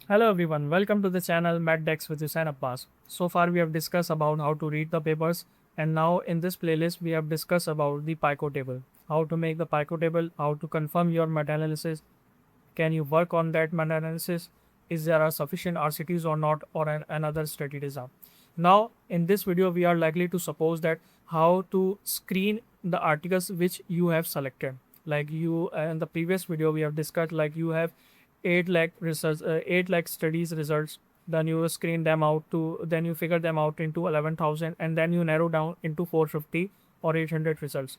Hello everyone, welcome to the channel MedDex with Hussain Abbas. So far we have discussed about how to read the papers, and now in this playlist we have discussed about the PICO table. How to make the PICO table, how to confirm your meta-analysis, can you work on that meta-analysis, is there are sufficient RCTs or not, or another study design. Now in this video we are likely to suppose that how to screen the articles which you have selected. Like you in the previous video we have discussed, like you have 8 lakh research 8 lakh studies results, then you screen them out to, then you figure them out into 11,000, and then you narrow down into 450 or 800 results.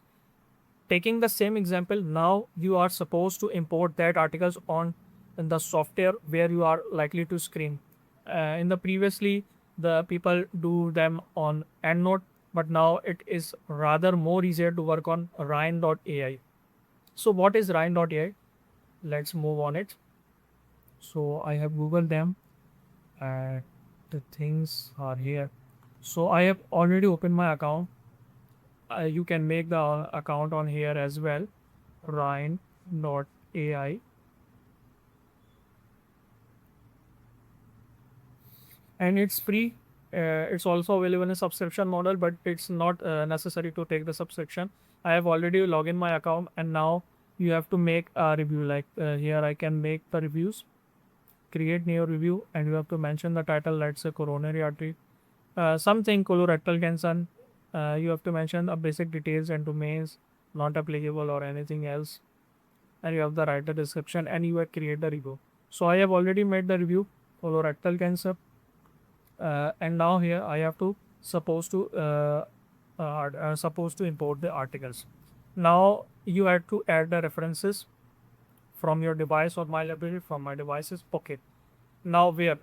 Taking the same example, now you are supposed to import that articles on in the software where you are likely to screen. In the previously the people do them on EndNote, but now it is rather more easier to work on Rayyan.ai. So what is Rayyan.ai? Let's move on it. So I have googled them and the things are here. So I have already opened my account. You can make the account on here as well. Ryan.ai, and it's free. It's also available in a subscription model, but it's not necessary to take the subscription. I have already logged in my account, and now you have to make a review. Like here I can make the reviews, create new review, and you have to mention the title. Let's say coronary artery, something colorectal cancer. You have to mention the basic details and domains not applicable or anything else, and you have the write the description, and you have create the review. So I have already made the review colorectal cancer, and now here I have to supposed to import the articles. Now you have to add the references from your device or my library. From my devices pocket. Now where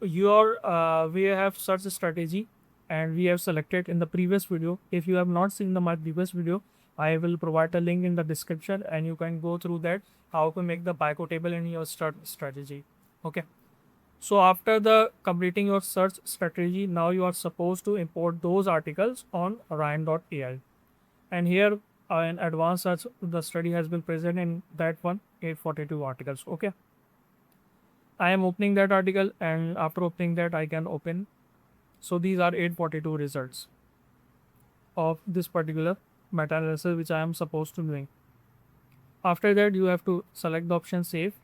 we have search strategy, and we have selected in the previous video. If you have not seen my previous video, I will provide a link in the description, and you can go through that how to make the PICO table in your start strategy. Okay. So after the completing your search strategy, now you are supposed to import those articles on Ryan.ai. And here in advanced search, the study has been present in that one 842 articles. Okay. I am opening that article, and after opening that I can open. So these are 842 results of this particular meta-analysis which I am supposed to doing. After that you have to select the option save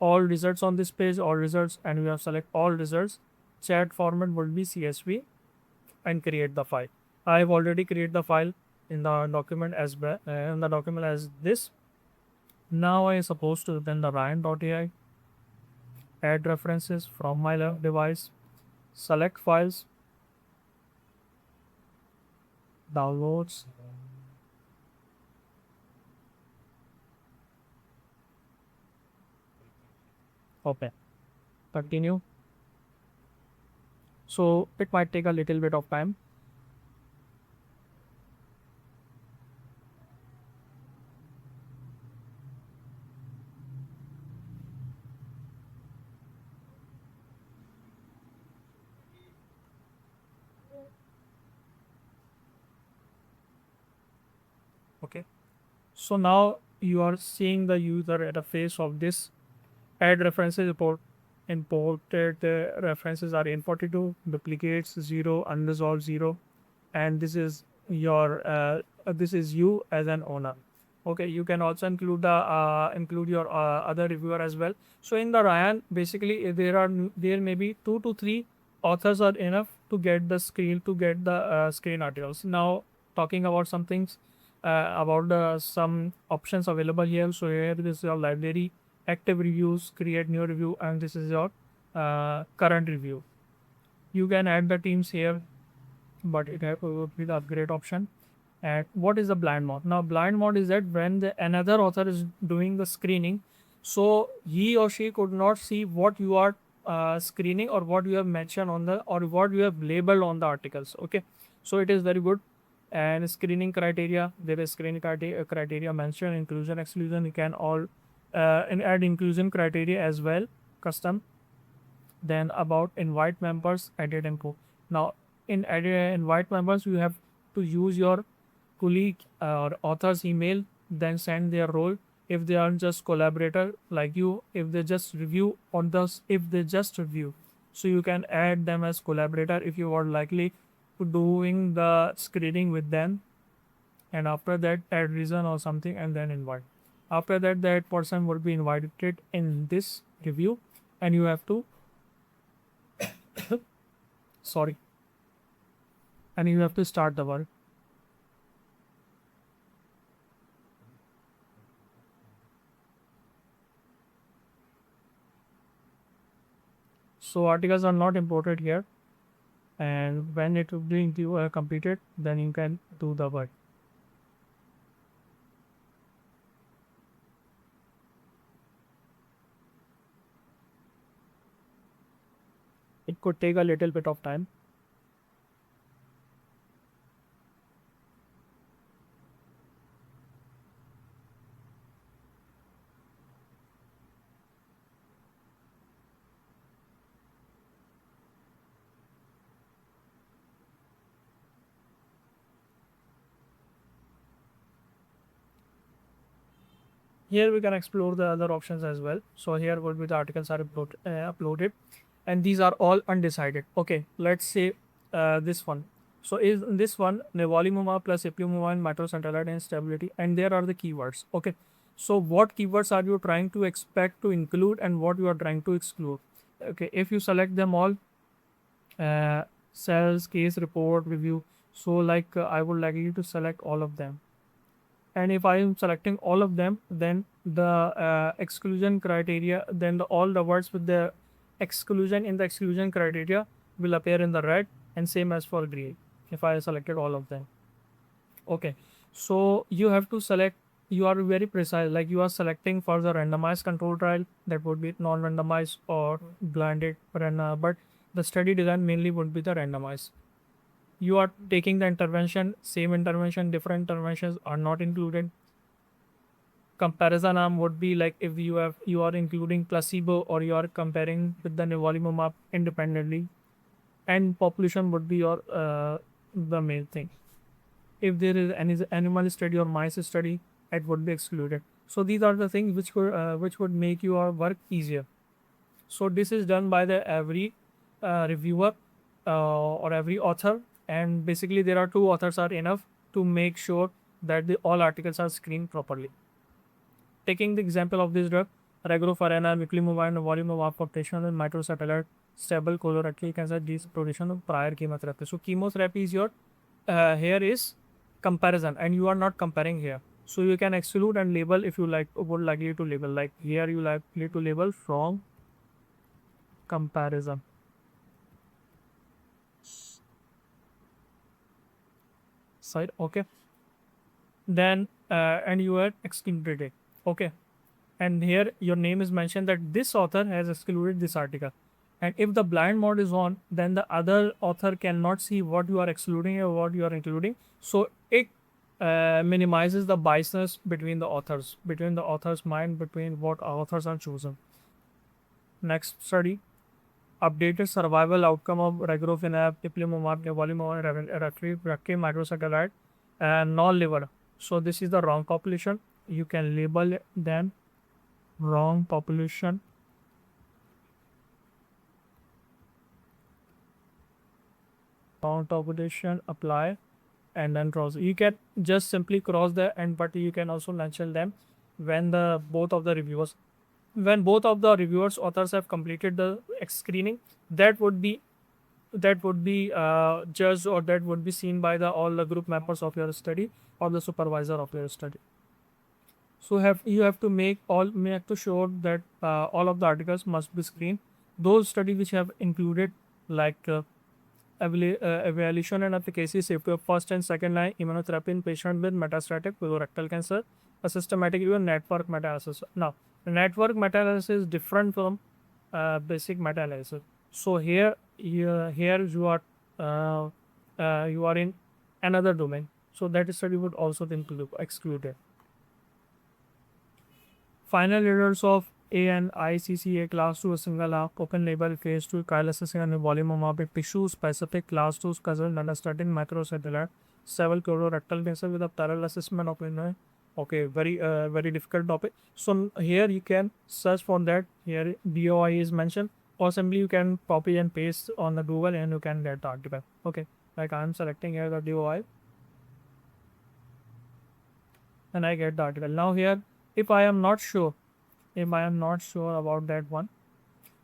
all results on this page, all results, and we have select all results. Chat format would be CSV, and create the file. I have already created the file in the document as this. Now I am supposed to open the Ryan.ai, add references from my device, select files, downloads, open, continue. So it might take a little bit of time. Okay. So now you are seeing the user interface of this add references report. Imported references are in 42, duplicates 0, unresolved 0, and this is your this is you as an owner. Okay, you can also include your other reviewer as well. So in the Ryan, basically there may be 2 to 3 authors are enough to get the screen articles. Now talking about some things about the some options available here. So here this is your library, active reviews, create new review, and this is your current review. You can add the teams here, but it would be the upgrade option. And what is the blind mode? Now blind mode is that when another author is doing the screening, so he or she could not see what you are screening, or what you have mentioned on the, or what you have labeled on the articles. Okay, so it is very good. And screening criteria, there is screening criteria mentioned, inclusion exclusion, you can all and add inclusion criteria as well, custom. Then about invite members, edit info. Now in invite members, you have to use your colleague or author's email, then send their role. if they are just collaborator like you, if they just review on this, if they just review, so you can add them as collaborator if you are likely to doing the screening with them, and after that add reason or something and then invite. After that, that person will be invited in this review, and you have to sorry, and you have to start the work. So articles are not imported here, and when it will be completed, then you can do the work. It could take a little bit of time. Here we can explore the other options as well. So here would be the articles are uploaded, and these are all undecided. Okay, let's say this one. So is this one nivolumab plus ipilimumab mitocentralite and stability, and there are the keywords. Okay, so what keywords are you trying to expect to include and what you are trying to exclude? Okay, if you select them all, cells, case, report, review. So like I would like you to select all of them, and if I am selecting all of them, then the exclusion criteria, then all the words with the exclusion in the exclusion criteria will appear in the red, and same as for green if I selected all of them. Okay, so you have to select, you are very precise, like you are selecting for the randomized control trial, that would be non-randomized or blinded, but the study design mainly would be the randomized. You are taking the intervention, same intervention, different interventions are not included. Comparison arm would be like if you are including placebo or you are comparing with the nivolumab independently, and population would be your the main thing. If there is any animal study or mice study, it would be excluded. So these are the things which would make your work easier. So this is done by the every reviewer or every author, and basically there are two authors are enough to make sure that the all articles are screened properly. Taking the example of this drug, regulofarena, miclimumab, nivolumab for patient with microsatellite stable colorectal cancer, these progression of prior chemotherapy. So chemotherapy is your here is comparison, and you are not comparing here. So you can exclude and label if you like would likely to label, like here you likely to label from comparison side. Okay, then and you are excluded it. Okay, and here your name is mentioned that this author has excluded this article, and if the blind mode is on, then the other author cannot see what you are excluding or what you are including. So it minimizes the biasness between the authors, between the author's mind, between what authors are chosen. Next study, updated survival outcome of regorafenib, ipilimumab, nivolumab, refractory microsatellite, and non-liver. So this is the wrong population. You can label them wrong population. Wrong population, apply, and then cross. You can just simply cross the end, but you can also mention them when the both of the reviewers, when both of the reviewers authors have completed the screening, that would be judged, or that would be seen by the all the group members of your study or the supervisor of your study. So you have to make to sure that all of the articles must be screened. Those studies which have included like evaluation and efficacy, safety of first and second line immunotherapy in patient with metastatic colorectal cancer, a systematic review, network meta-analysis. Now, network meta-analysis is different from basic meta-analysis. So here you are in another domain. So that study would also be excluded. Final results of ANICCA class 2 single arm open label phase 2 trial assessing and nivolumab tissue specific class 2 cousin understanding microsatellite several colorectal cancer with a parallel assessment of Okay, very difficult topic. So here you can search for that. Here DOI is mentioned, or simply you can copy and paste on the Google and you can get the article. Okay, like I'm selecting here the DOI and I get the article. Now here, if I am not sure, if I am not sure about that one,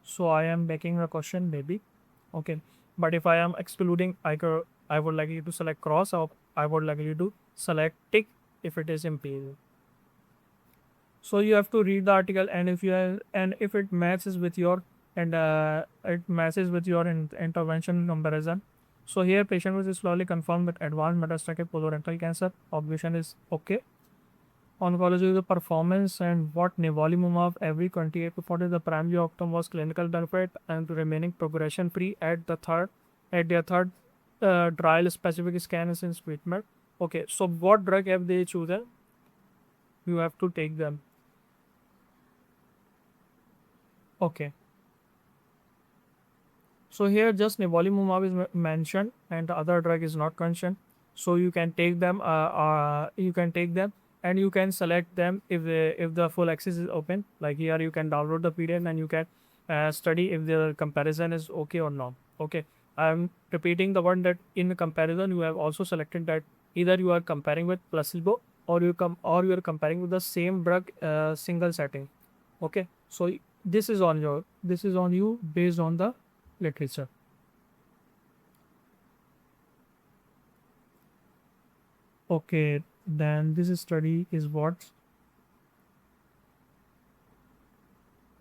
so I am making a question maybe. Okay, but if I am excluding, I would like you to select cross, or I would like you to select tick if it is imperial. So you have to read the article, and if it matches with your intervention comparison. So here patient was slowly confirmed with advanced metastatic colorectal cancer. Observation is okay. Oncology, the performance and what nivolumab every 28 to 40 the primary outcome was clinical benefit and remaining progression free at their third trial specific scan is in treatment. Okay, so what drug have they chosen? You have to take them. Okay. So here just nivolumab is mentioned and the other drug is not mentioned. So you can take them. You can take them and you can select them if the full access is open. Like here you can download the PDF and you can study if the comparison is okay or not. Okay. I'm repeating the one that in comparison you have also selected that either you are comparing with placebo or you are comparing with the same drug single setting. Okay. So this is on you based on the literature. Okay, then this study is what?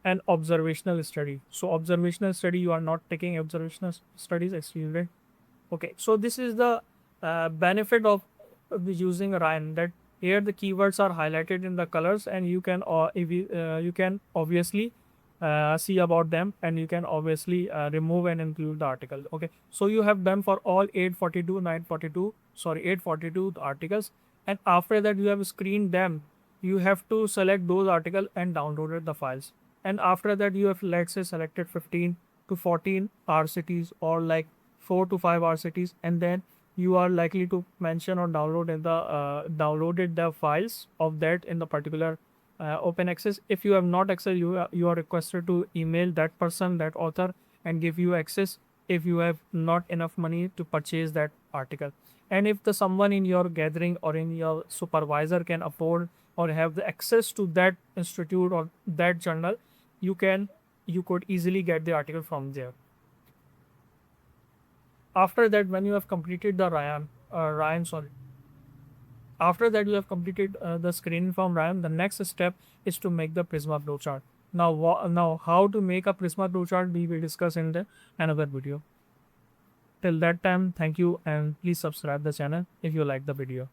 An observational study. So observational study, you are not taking observational studies, excuse me. Okay, so this is the benefit of using Ryan. That here the keywords are highlighted in the colors, and you can if you can obviously see about them, and you can obviously remove and include the article. Okay, so you have done for all 842, 942, sorry 842 articles, and after that you have screened them. You have to select those articles and downloaded the files, and after that you have let's say selected 15 to 14 RCTs or like 4 to 5 RCTs, and then you are likely to mention or downloaded the files of that in the particular open access. If you have not access, you are requested to email that person, that author, and give you access if you have not enough money to purchase that article. And if the someone in your gathering or in your supervisor can afford or have the access to that institute or that journal, you could easily get the article from there. After that, when you have completed the Ryan, sorry. After that, you have completed the screening from Ryan. The next step is to make the Prisma flowchart. Now, now how to make a Prisma flowchart we will discuss in the another video. Till that time, thank you and please subscribe the channel if you like the video.